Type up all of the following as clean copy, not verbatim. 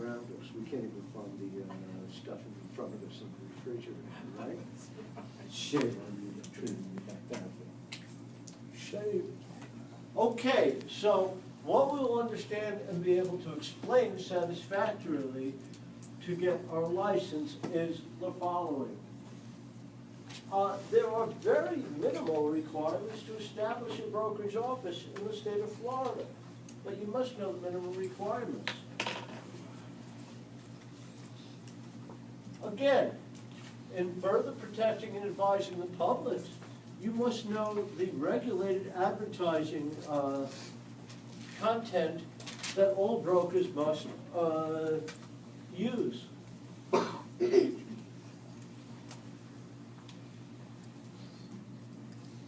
around us. We can't even find the stuff in front of us in the refrigerator, right? Shame on you for treating me like that. Shame. Okay, so what we'll understand and be able to explain satisfactorily to get our license is the following. There are very minimal requirements to establish a brokerage office in the state of Florida, but you must know the minimum requirements. Again, in further protecting and advising the public, you must know the regulated advertising content that all brokers must use.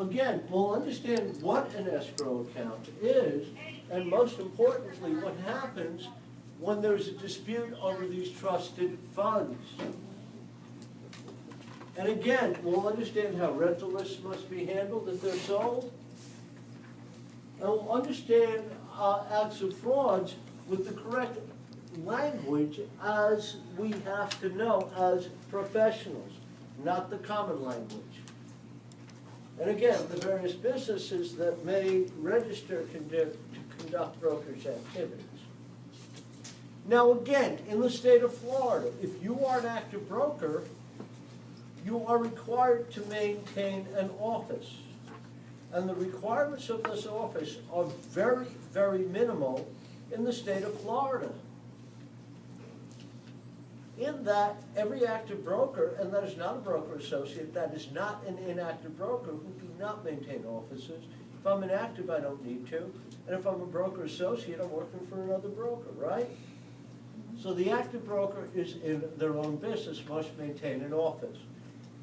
Again, we'll understand what an escrow account is, and most importantly, what happens when there's a dispute over these trusted funds. And again, we'll understand how rental risks must be handled if they're sold. And we'll understand acts of frauds with the correct language as we have to know as professionals, not the common language. And again, the various businesses that may register to conduct brokerage activities. Now again, in the state of Florida, if you are an active broker, you are required to maintain an office. And the requirements of this office are very, very minimal in the state of Florida. In that, every active broker, and that is not a broker associate, that is not an inactive broker who do not maintain offices. If I'm inactive, I don't need to. And if I'm a broker associate, I'm working for another broker, right? So the active broker is in their own business, must maintain an office.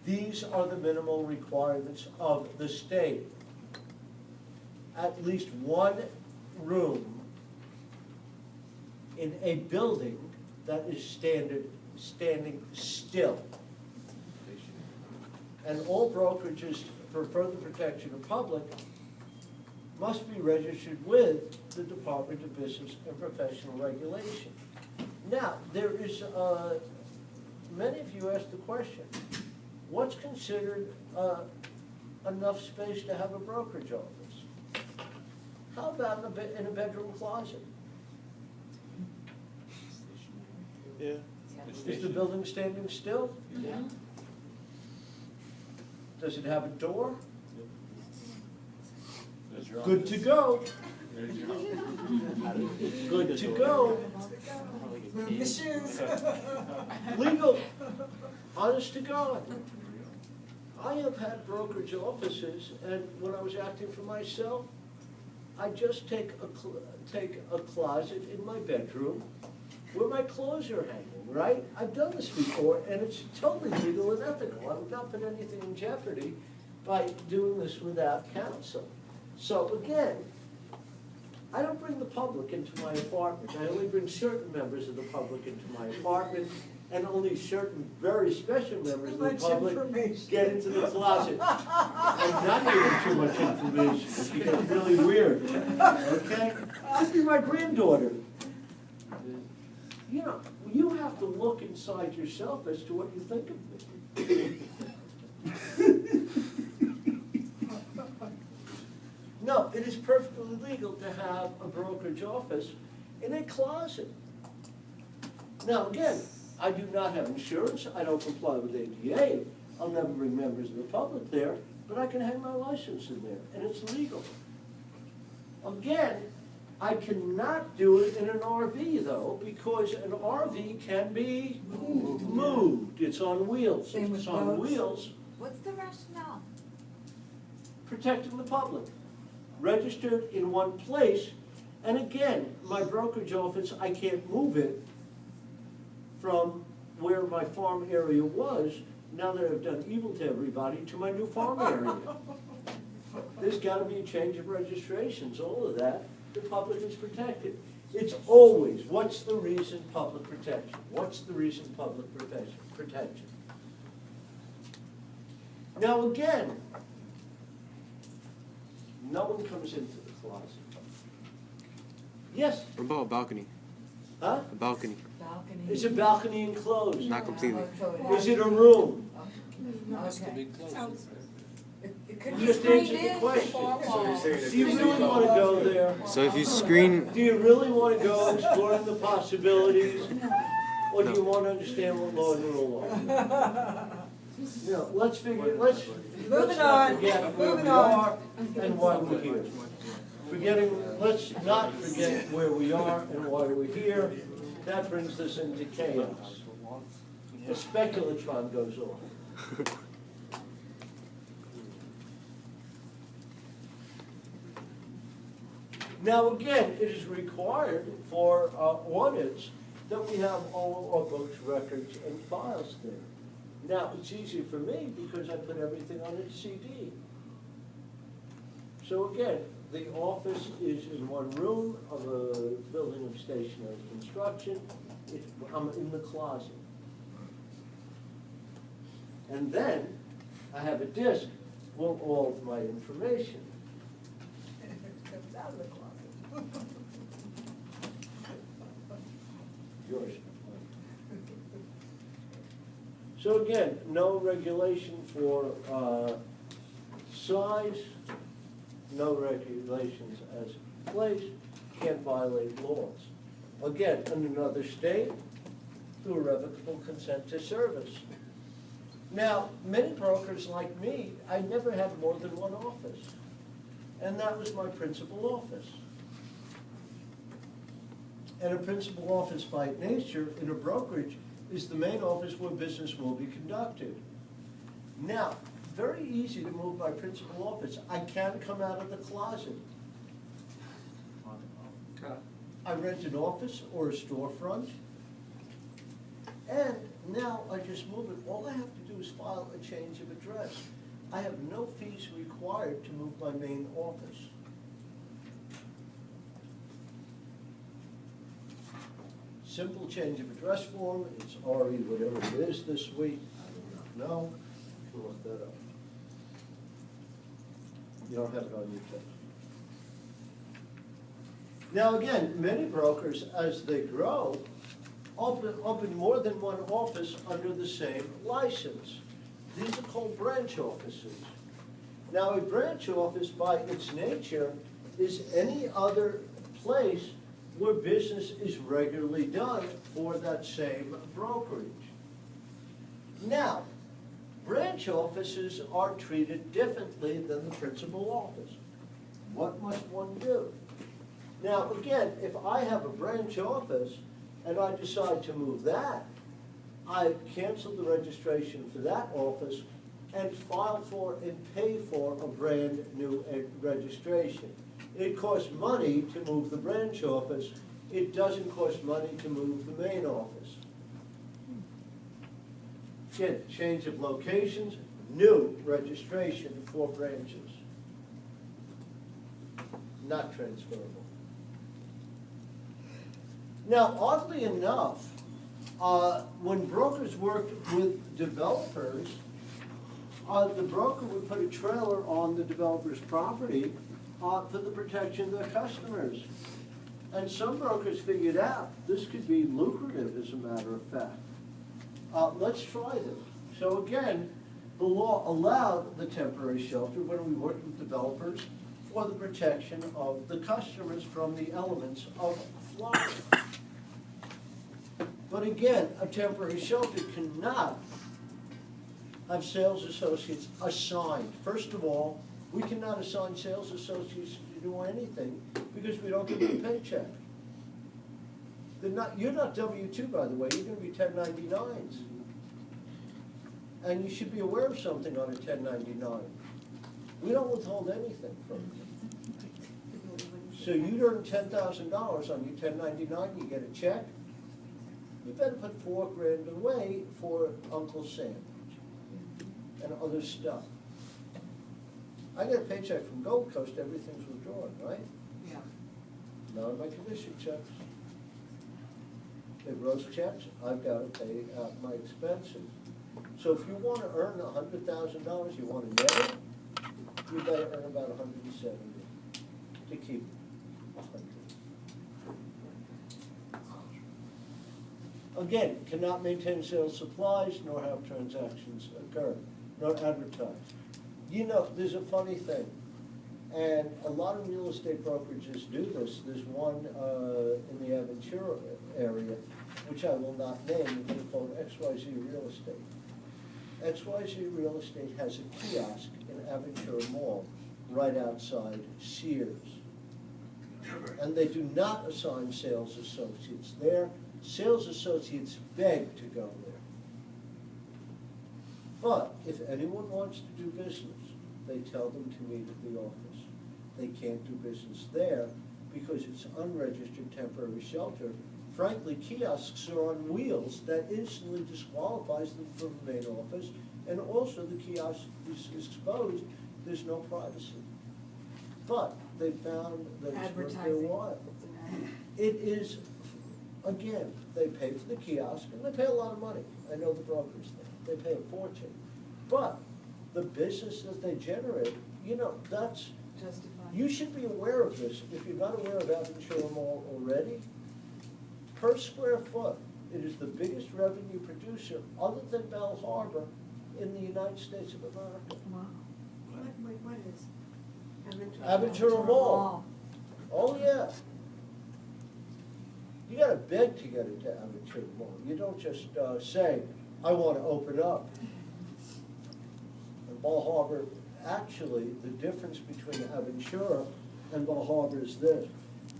These are the minimal requirements of the state. At least one room in a building that is standing still. And all brokerages, for further protection of the public, must be registered with the Department of Business and Professional Regulation. Now, there is, many of you asked the question, what's considered enough space to have a brokerage office? How about in a bedroom closet? Yeah. Is the building standing still? Yeah. Does it have a door? There's your Good office. to go. There's your Good to go. Move the shoes. Legal. Honest to God. I have had brokerage offices, and when I was acting for myself, I just take a closet in my bedroom where my clothes are hanging, right? I've done this before, and it's totally legal and ethical. I would not put anything in jeopardy by doing this without counsel. So again, I don't bring the public into my apartment. I only bring certain members of the public into my apartment, and only certain very special members of the public get into the closet. I'm not giving too much information. It's getting really weird. Okay? Could be my granddaughter. You know, you have to look inside yourself as to what you think of me. No, it is perfectly legal to have a brokerage office in a closet. Now, again, I do not have insurance. I don't comply with ADA. I'll never bring members of the public there, but I can hang my license in there, and it's legal. Again, I cannot do it in an RV, though, because an RV can be moved. It's on wheels. Same with It's on boats. wheels. What's the rationale? Protecting the public. Registered in one place, and again, my brokerage office, I can't move it from where my farm area was, now that I've done evil to everybody, to my new farm area. There's got to be a change of registrations, all of that. The public is protected. It's always, what's the reason public protection? What's the reason public protection? Now again, no one comes into the closet. Yes? What about a balcony? Huh? A balcony. Balcony. Is a balcony enclosed? Not completely. Is it a room? Okay. It could be Just screened answer the in question. four So you're walls. saying that Do you really want to go there? So if you screen, Do you really want to go exploring the possibilities? Or do you want to understand what law and rule are? No, let's not on. forget where we Moving on. are and why we're here. Let's not forget where we are and why we're here. That brings us into chaos. The speculatron goes off. Now again, it is required for audits that we have all our books, records, and files there. Now, it's easy for me because I put everything on a CD. So again, the office is in one room of a building of stationary construction. I'm in the closet. And then I have a disk with all of my information. Comes out of the closet. Yours. So again, no regulation for size, no regulations as place, can't violate laws. Again, in another state, through irrevocable consent to service. Now, many brokers like me, I never had more than one office. And that was my principal office. And a principal office by nature in a brokerage is the main office where business will be conducted. Now, very easy to move my principal office. I can come out of the closet. I rent an office or a storefront. And now I just move it. All I have to do is file a change of address. I have no fees required to move my main office. Simple change of address form, it's RE whatever it is this week, I don't know, you can look that up. You don't have it on your test. Now again, many brokers, as they grow, open more than one office under the same license. These are called branch offices. Now a branch office by its nature is any other place where business is regularly done for that same brokerage. Now, branch offices are treated differently than the principal office. What must one do? Now, again, if I have a branch office and I decide to move that, I cancel the registration for that office and file for and pay for a brand new registration. It costs money to move the branch office. It doesn't cost money to move the main office. Again, change of locations, new registration for branches. Not transferable. Now, oddly enough, when brokers worked with developers, the broker would put a trailer on the developer's property for the protection of their customers. And some brokers figured out this could be lucrative, as a matter of fact. Let's try this. So again, the law allowed the temporary shelter when we worked with developers for the protection of the customers from the elements of Florida. But again, a temporary shelter cannot have sales associates assigned. First of all, we cannot assign sales associates to do anything because we don't give them a paycheck. You're not W-2, by the way, you're going to be 1099s. And you should be aware of something on a 1099. We don't withhold anything from you. So you earn $10,000 on your 1099, you get a check, you better put $4 grand away for Uncle Sam and other stuff. I get a paycheck from Gold Coast, everything's withdrawn, right? Yeah. None of my commission checks. They wrote checks, I've got to pay out my expenses. So if you want to earn $100,000, you want to net it, you better earn about 170 to keep 100. again, cannot maintain sales supplies, nor have transactions occur, nor advertise. You know, there's a funny thing, and a lot of real estate brokerages do this. There's one in the Aventura area, which I will not name, it's called XYZ Real Estate. XYZ Real Estate has a kiosk in Aventura Mall, right outside Sears. And they do not assign sales associates there. Sales associates beg to go there. But if anyone wants to do business, they tell them to meet at the office. They can't do business there because it's unregistered temporary shelter. Frankly, kiosks are on wheels. That instantly disqualifies them from the main office, and also the kiosk is exposed. There's no privacy. But they found that it's worth their Advertising. while. It is, again, they pay for the kiosk, and they pay a lot of money. I know the brokers, they pay a fortune. But the business that they generate, you know, that's, Justified. you should be aware of this. If you're not aware of Aventura Mall already, per square foot, it is the biggest revenue producer, other than Bell Harbor, in the United States of America. Wow. What is? Aventura Mall. Oh, yeah. You gotta beg to get into Aventura Mall. You don't just say, I wanna open up. And Bal Harbour, actually, the difference between Aventura and Bal Harbour is this.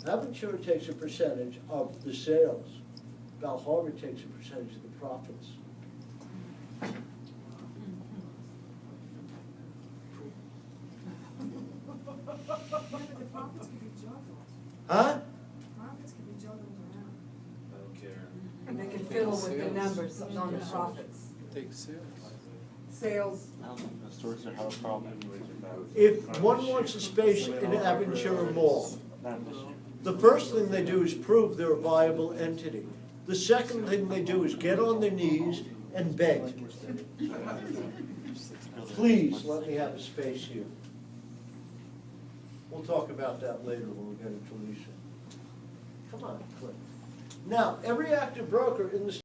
Aventura takes a percentage of the sales. Bal Harbour takes a percentage of the profits. The profits could be juggled. Huh? Profits could be juggled around. I don't care. And they can fiddle with the numbers on the profits. Take sales. Sales. I don't think the stores have a problem. If one wants a space in Aventura Mall, the first thing they do is prove they're a viable entity. The second thing they do is get on their knees and beg. Please, let me have a space here. We'll talk about that later when we get into leasing. Come on, Clint. Now, every active broker in the